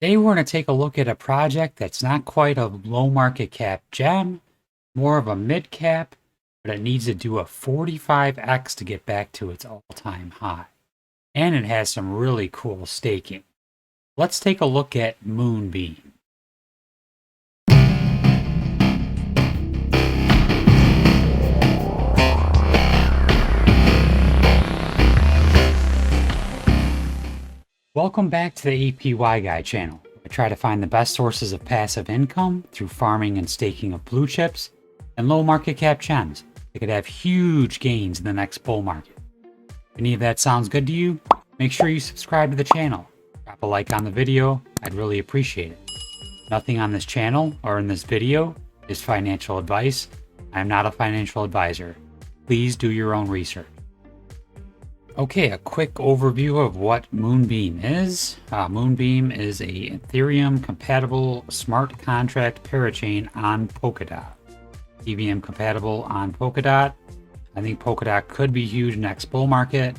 Today we're going to take a look at a project that's not quite a low market cap gem, more of a mid cap, but it needs to do a 45x to get back to its all-time high. And it has some really cool staking. Let's take a look at Moonbeam. Welcome back to the APY Guy channel. I try to find the best sources of passive income through farming and staking of blue chips and low market cap gems that could have huge gains in the next bull market. If any of that sounds good to you, make sure you subscribe to the channel. Drop a like on the video, I'd really appreciate it. Nothing on this channel or in this video is financial advice. I am not a financial advisor. Please do your own research. Okay, a quick overview of what Moonbeam is. Moonbeam is a Ethereum compatible smart contract parachain on Polkadot. EVM compatible on Polkadot. I think Polkadot could be huge next bull market.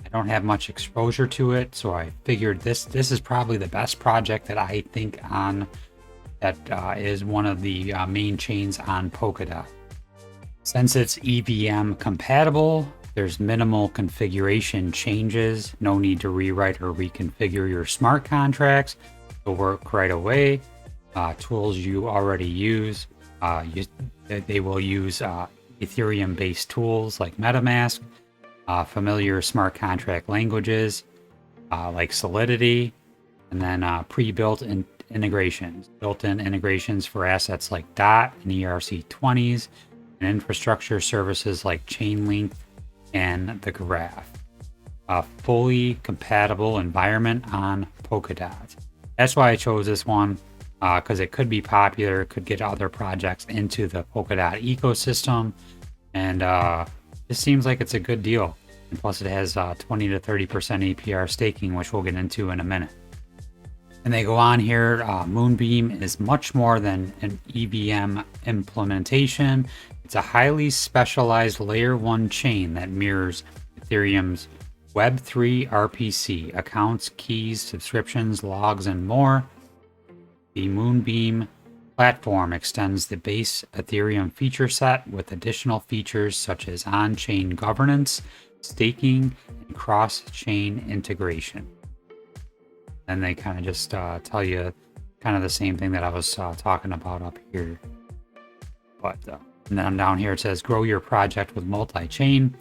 I don't have much exposure to it, so I figured this is probably the best project that I think on that is one of the main chains on Polkadot. Since it's EVM compatible, there's minimal configuration changes, no need to rewrite or reconfigure your smart contracts. It'll work right away. Tools you already use, they will use Ethereum-based tools like MetaMask, familiar smart contract languages like Solidity, and then pre-built integrations, built-in integrations for assets like DOT and ERC20s, and infrastructure services like Chainlink and the graph. A fully compatible environment on Polkadot. That's why I chose this one, because it could be popular, could get other projects into the Polkadot ecosystem, and this seems like it's a good deal. And plus it has 20 to 30% APR staking, which we'll get into in a minute. And they go on here, Moonbeam is much more than an EVM implementation. It's a highly specialized layer 1 chain that mirrors Ethereum's Web3 RPC, accounts, keys, subscriptions, logs, and more. The Moonbeam platform extends the base Ethereum feature set with additional features such as on-chain governance, staking, and cross-chain integration. And they kind of just tell you kind of the same thing that I was talking about up here. But and then down here it says, grow your project with multi-chain.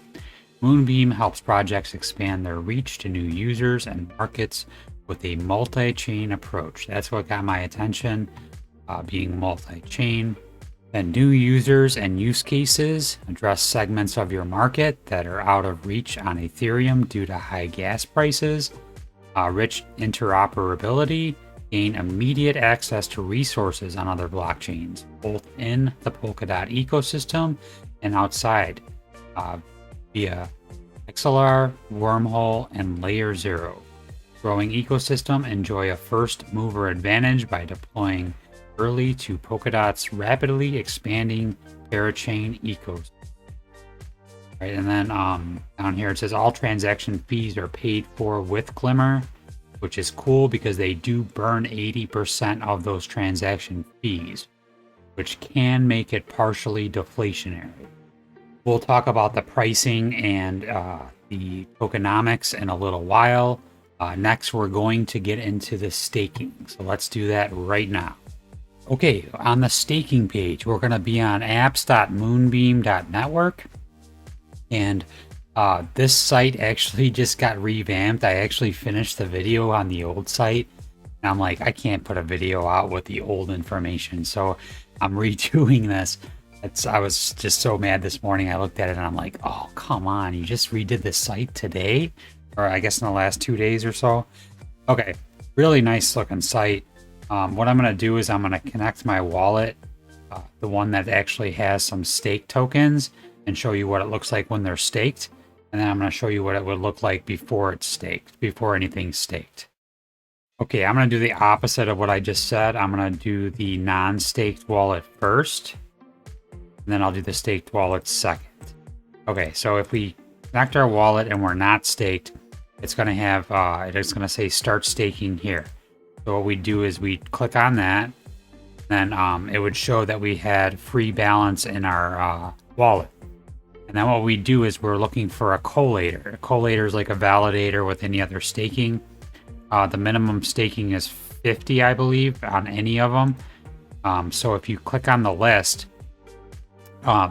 Moonbeam helps projects expand their reach to new users and markets with a multi-chain approach. That's what got my attention, being multi-chain. Then new users and use cases address segments of your market that are out of reach on Ethereum due to high gas prices. Rich interoperability, gain immediate access to resources on other blockchains, both in the Polkadot ecosystem and outside, via XLR, Wormhole, and Layer 0. Growing ecosystem, enjoy a first mover advantage by deploying early to Polkadot's rapidly expanding parachain ecosystem. Right, and then down here it says all transaction fees are paid for with Glimmer, which is cool because they do burn 80% of those transaction fees, which can make it partially deflationary. We'll talk about the pricing and the tokenomics in a little while. Next, we're going to get into the staking. So let's do that right now. Okay, on the staking page, we're going to be on apps.moonbeam.network. And this site actually just got revamped. I actually finished the video on the old site. And I'm like, I can't put a video out with the old information. So I'm redoing this. I was just so mad this morning. I looked at it and I'm like, oh, come on. You just redid the site today? Or I guess in the last 2 days or so. Okay, really nice looking site. What I'm going to do is I'm going to connect my wallet, the one that actually has some stake tokens, and show you what it looks like when they're staked. And then I'm going to show you what it would look like before it's staked, before anything's staked. Okay, I'm going to do the opposite of what I just said. I'm going to do the non-staked wallet first, and then I'll do the staked wallet second. Okay, so if we connect our wallet and we're not staked, it's going to have, it's going to say start staking here. So what we do is we click on that, then it would show that we had free balance in our wallet. And then what we do is we're looking for a collator. A collator is like a validator with any other staking. The minimum staking is 50, I believe, on any of them. So if you click on the list,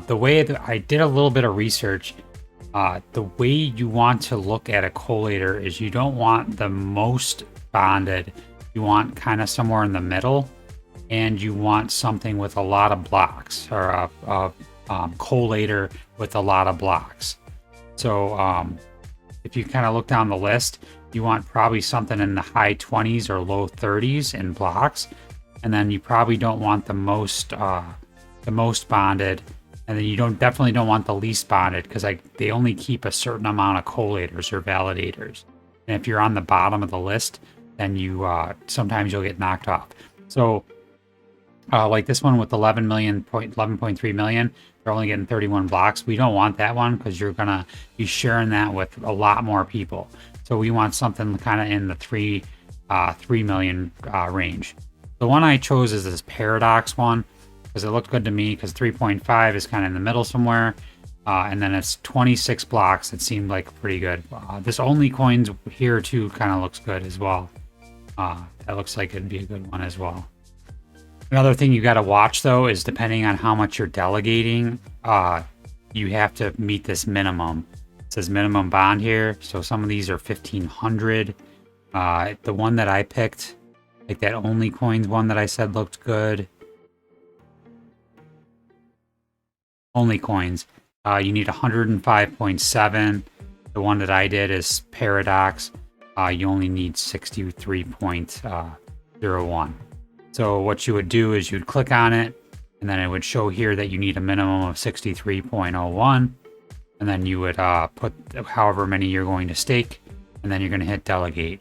the way that I did a little bit of research, the way you want to look at a collator is you don't want the most bonded. You want kind of somewhere in the middle, and you want something with a lot of blocks, or a collator with a lot of blocks. So if you kind of look down the list, you want probably something in the high 20s or low 30s in blocks, and then you probably don't want the most bonded, and then you definitely don't want the least bonded, because they only keep a certain amount of collators or validators. And if you're on the bottom of the list, then you sometimes you'll get knocked off. So like this one with 11.3 million, they're only getting 31 blocks. We don't want that one because you're gonna be sharing that with a lot more people. So we want something kind of in the 3 million range. The one I chose is this paradox one because it looked good to me, because 3.5 is kind of in the middle somewhere. And then it's 26 blocks. It seemed like pretty good. This only coins here too kind of looks good as well. That looks like it'd be a good one as well. Another thing you got to watch though is depending on how much you're delegating, you have to meet this minimum. It says minimum bond here. So some of these are 1,500. The one that I picked, like that only coins one that I said looked good. Only coins. You need 105.7. The one that I did is Paradox. You only need 63.01. So what you would do is you'd click on it, and then it would show here that you need a minimum of 63.01. And then you would put however many you're going to stake, and then you're going to hit delegate.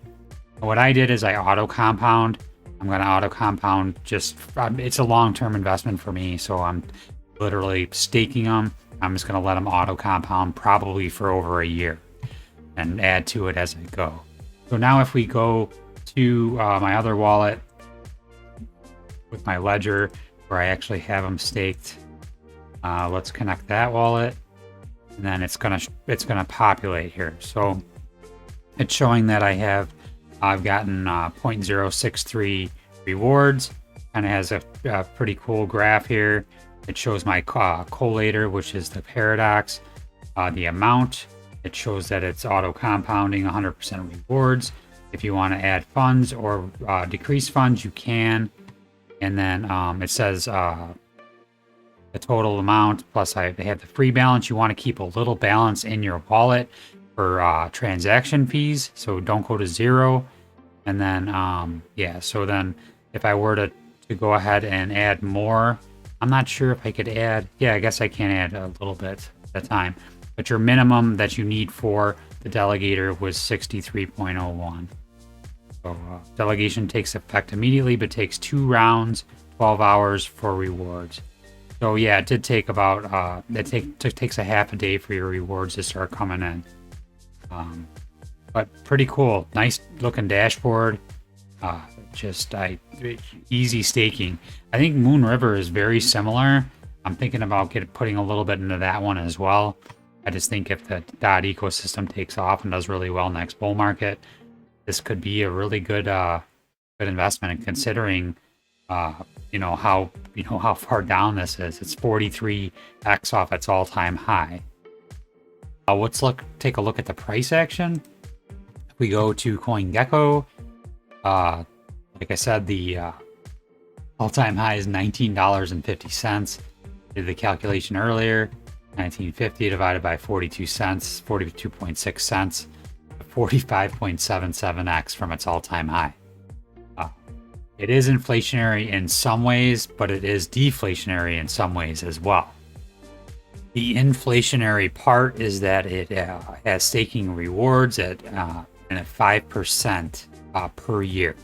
And what I did is I auto compound. I'm going to auto compound it's a long-term investment for me, so I'm literally staking them. I'm just going to let them auto compound probably for over a year and add to it as I go. So now if we go to my other wallet with my ledger where I actually have them staked, let's connect that wallet, and then it's gonna populate here. So it's showing that I've gotten 0.063 rewards. Kind of has a pretty cool graph here. It shows my collator, which is the paradox, the amount. It shows that it's auto compounding 100% rewards. If you want to add funds or decrease funds, you can. And then it says the total amount, plus I have the free balance. You want to keep a little balance in your wallet for transaction fees, so don't go to zero. And then yeah, so then if I were to go ahead and add more, I'm not sure if I could add, yeah, I guess I can add a little bit at a time, but your minimum that you need for the delegator was 63.01. So delegation takes effect immediately, but takes 2 rounds, 12 hours for rewards. So yeah, it did take about, it takes a half a day for your rewards to start coming in. But pretty cool, nice looking dashboard. Easy staking. I think Moon River is very similar. I'm thinking about putting a little bit into that one as well. I just think if the DOT ecosystem takes off and does really well next bull market, this could be a really good investment. And considering how far down this is, it's 43x off its all-time high. Let's take a look at the price action. If we go to CoinGecko, like I said, the all-time high is $19.50. Did the calculation earlier. 1950 divided by 42 cents, 42.6 cents, 45.77x from its all-time high. It is inflationary in some ways, but it is deflationary in some ways as well. The inflationary part is that it has staking rewards at 5% per year.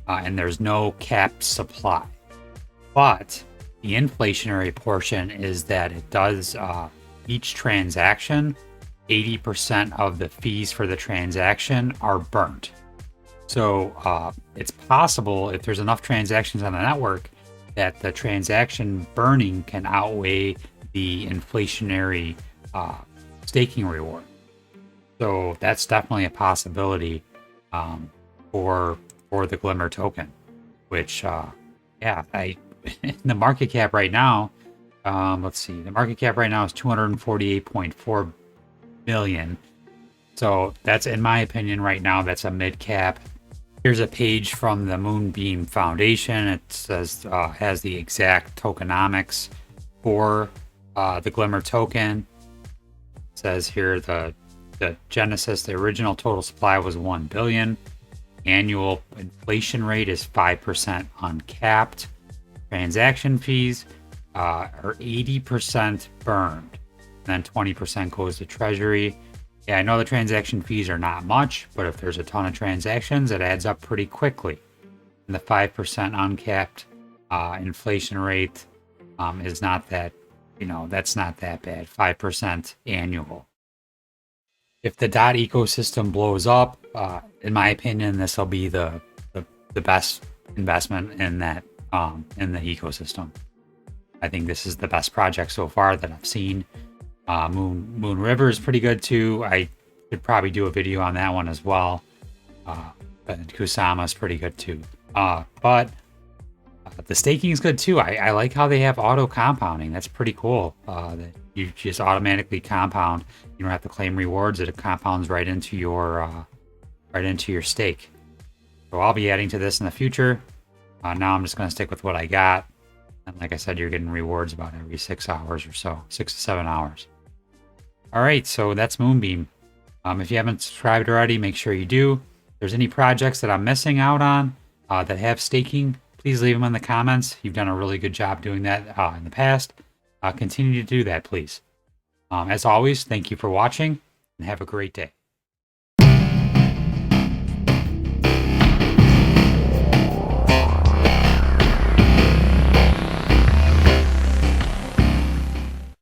And there's no capped supply. But the inflationary portion is that it does each transaction, 80% of the fees for the transaction are burnt. So it's possible, if there's enough transactions on the network, that the transaction burning can outweigh the inflationary staking reward. So that's definitely a possibility for the Glimmer token, which yeah, the market cap right now, let's see, the market cap right now is 248.4 million. So that's, in my opinion, right now, that's a mid cap. Here's a page from the Moonbeam Foundation. It says has the exact tokenomics for the Glimmer token. It says here the genesis, the original total supply was 1 billion. Annual inflation rate is 5% uncapped. Transaction fees are 80% burned. And then 20% goes to treasury. Yeah, I know the transaction fees are not much, but if there's a ton of transactions, it adds up pretty quickly. And the 5% uncapped inflation rate is not that, that's not that bad. 5% annual. If the DOT ecosystem blows up, in my opinion, this will be the best investment in that in the ecosystem. I think this is the best project so far that I've seen. Moon River is pretty good too. I should probably do a video on that one as well. But Kusama is pretty good too. But the staking is good too. I like how they have auto compounding. That's pretty cool. That you just automatically compound. You don't have to claim rewards. It compounds right into your stake. So I'll be adding to this in the future. Now I'm just going to stick with what I got. And like I said, you're getting rewards about every 6 hours or so, 6 to 7 hours. All right, so that's Moonbeam. If you haven't subscribed already, make sure you do. If there's any projects that I'm missing out on that have staking, please leave them in the comments. You've done a really good job doing that in the past. Continue to do that, please. As always, thank you for watching and have a great day.